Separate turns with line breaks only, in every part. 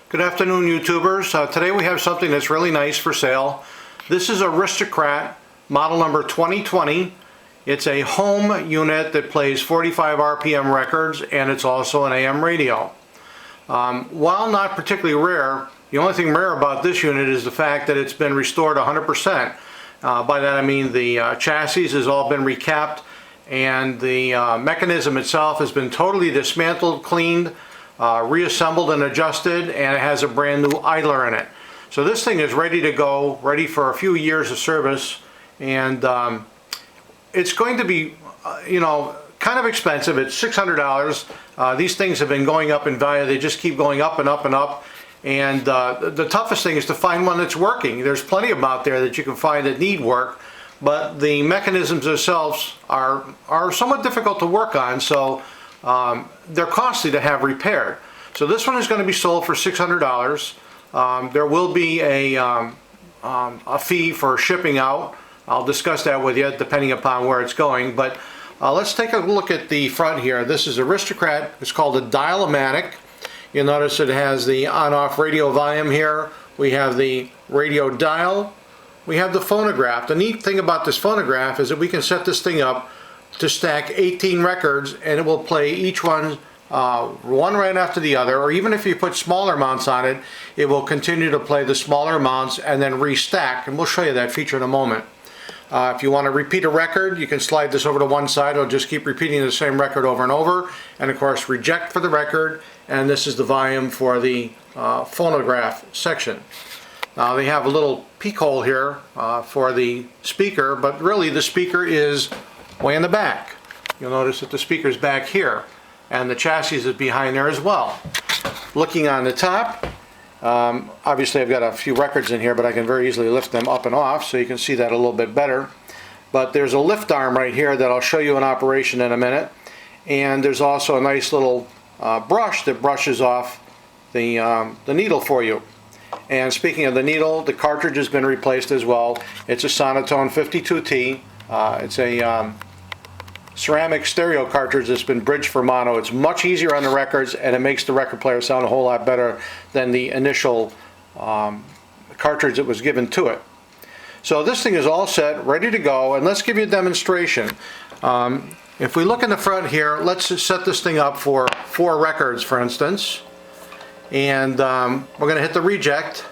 Good afternoon, YouTubers. Today we have something that's really nice for sale. This is a Ristaucrat model number 2020. It's a home unit that plays 45 RPM records, and it's also an AM radio. While not particularly rare, the only thing rare about this unit is the fact that it's been restored 100%. By that I mean the chassis has all been recapped, and the mechanism itself has been totally dismantled, cleaned, reassembled and adjusted, and it has a brand new idler in it. So this thing is ready to go, ready for a few years of service, and it's going to be, kind of expensive. It's $600. These things have been going up in value. They just keep going up and up and up. And the toughest thing is to find one that's working. There's plenty of them out there that you can find that need work, but the mechanisms themselves are somewhat difficult to work on, so they're costly to have repaired. So this one is going to be sold for $600. There will be a fee for shipping out. I'll discuss that with you depending upon where it's going, but let's take a look at the front here. This is Ristaucrat. It's called a Dial-O-Matic. You'll notice it has the on-off radio volume here. We have the radio dial. We have the phonograph. The neat thing about this phonograph is that we can set this thing up to stack 18 records, and it will play each one right after the other, or even if you put smaller mounts on it, it will continue to play the smaller mounts and then restack, and we'll show you that feature in a moment. If you want to repeat a record, you can slide this over to one side. It'll just keep repeating the same record over and over, and of course reject for the record, and this is the volume for the phonograph section. Now they have a little peak hole here for the speaker, but really the speaker is way in the back. You'll notice that the speaker's back here, and the chassis is behind there as well. Looking on the top, obviously I've got a few records in here, but I can very easily lift them up and off, so you can see that a little bit better. But there's a lift arm right here that I'll show you in operation in a minute, and there's also a nice little brush that brushes off the needle for you. And speaking of the needle, the cartridge has been replaced as well. It's a Sonotone 52T. It's a ceramic stereo cartridge that's been bridged for mono. It's much easier on the records, and it makes the record player sound a whole lot better than the initial cartridge that was given to it. So this thing is all set, ready to go, and let's give you a demonstration. If we look in the front here, let's set this thing up for 4 records, for instance. And we're going to hit the reject.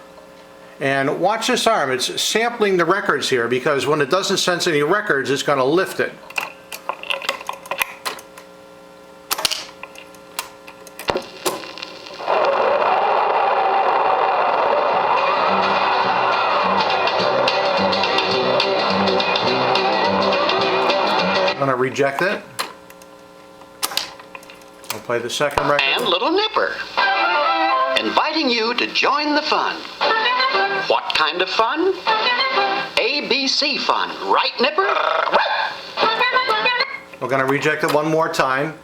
And watch this arm. It's sampling the records here, because when it doesn't sense any records, it's going to lift it. I'm going to reject it. I'll play the second record.
And Little Nipper, inviting you to join the fun. What kind of fun? ABC fun, right, Nipper?
We're going to reject it one more time.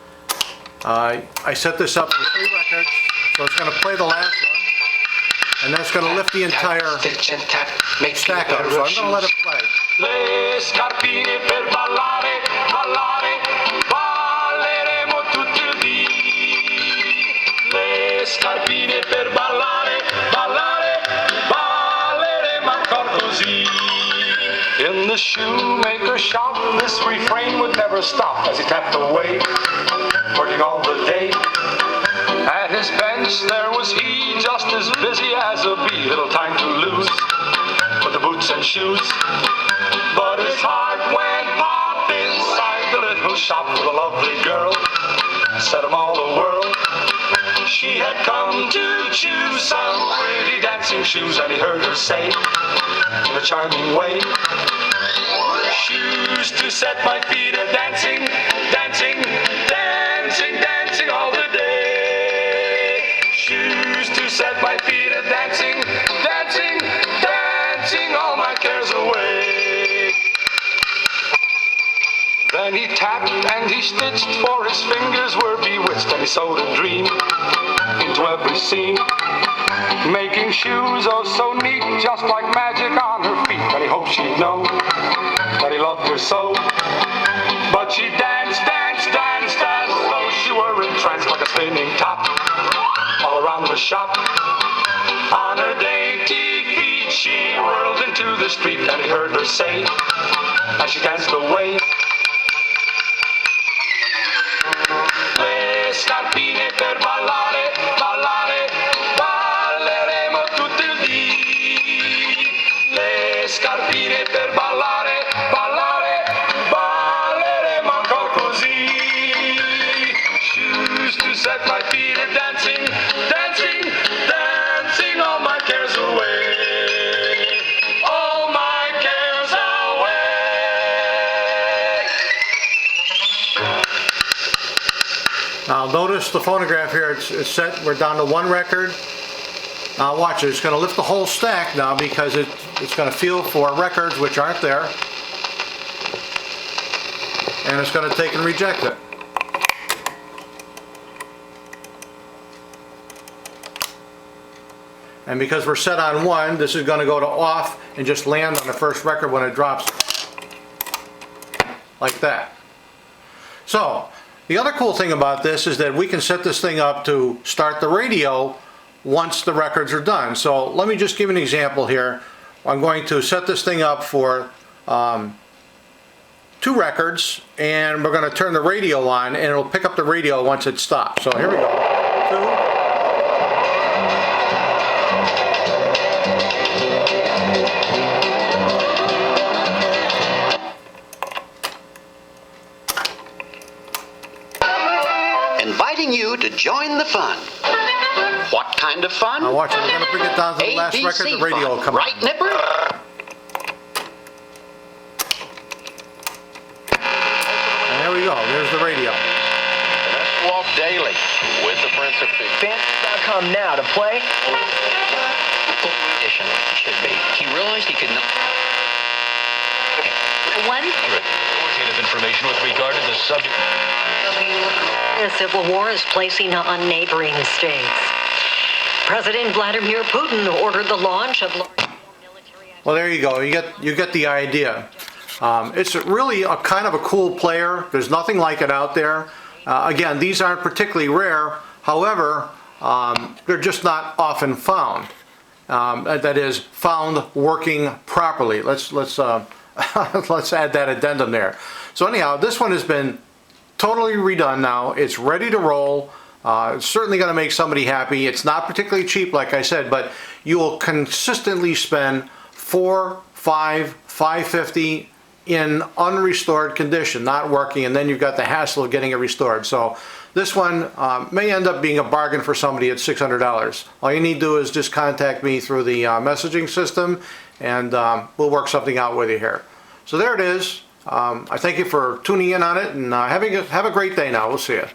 I set this up for 3 records, so it's going to play the last one, and that's going to lift the entire stack up, so I'm going to let it play.
Le scarpine per ballare, ballare, balleremo tutto il dì. Le scarpine per ballare, ballare, balleremo ancora così. In the shoemaker's shop, this refrain would never stop as he tapped away, working all the day. At his bench there was he, just as busy as a bee, little time to lose with the boots and shoes. But his heart went pop inside the little shop with a lovely girl, set him all the world. She had come to choose some pretty dancing shoes, and he heard her say in a charming way, shoes to set my feet a dancing, dancing, dancing, dancing all the day. Shoes to set my feet a dancing, dancing, dancing all my cares away. Then he tapped and he stitched, for his fingers were bewitched, and he sewed a dream into every scene, making shoes oh so neat, just like magic on her feet. And he hoped she'd know that he loved her so, but she danced, danced, danced as though she were entranced, like a spinning top all around the shop. street and he heard her say, as she danced away, le scarpine per ballare, ballare, balleremo tutto il dì. Le scarpine per ballare, ballare, balleremo ancora così. Shoes to set my feet a dancing, dancing, dancing all my cares away. All my cares away.
Now notice the phonograph here, it's set, we're down to one record. Now watch it, it's going to lift the whole stack now because it's going to feel for records which aren't there. And it's going to take and reject it. And because we're set on one, this is going to go to off and just land on the first record when it drops. Like that. So, the other cool thing about this is that we can set this thing up to start the radio once the records are done. So let me just give you an example here. I'm going to set this thing up for 2 records, and we're going to turn the radio on and it'll pick up the radio once it stops. So here we go.
2. Inviting you to join the fun. What kind of fun?
Now watch it, we're going to bring it down to the last record, the radio will come
right,
on.
Nipper?
And there we go, there's the radio.
Let's walk daily with the Prince of Peace.
Fans.com now to play.
Edition should be. He realized he could not.
One,
Authoritative information with regard to the subject.
the civil war is placing on neighboring states. President Vladimir Putin ordered the launch of large military.
Well, there you go. You get the idea. It's really a kind of a cool player. There's nothing like it out there. Again, these aren't particularly rare. However, they're just not often found. That is, found working properly. Let's add that addendum there. So anyhow, this one has been totally redone now. It's ready to roll. It's certainly going to make somebody happy. It's not particularly cheap, like I said, but you will consistently spend $4, $5, $5.50 in unrestored condition, not working, and then you've got the hassle of getting it restored. So this one may end up being a bargain for somebody at $600. All you need to do is just contact me through the messaging system, and we'll work something out with you here. So there it is. I thank you for tuning in on it, and have a great day now. We'll see you.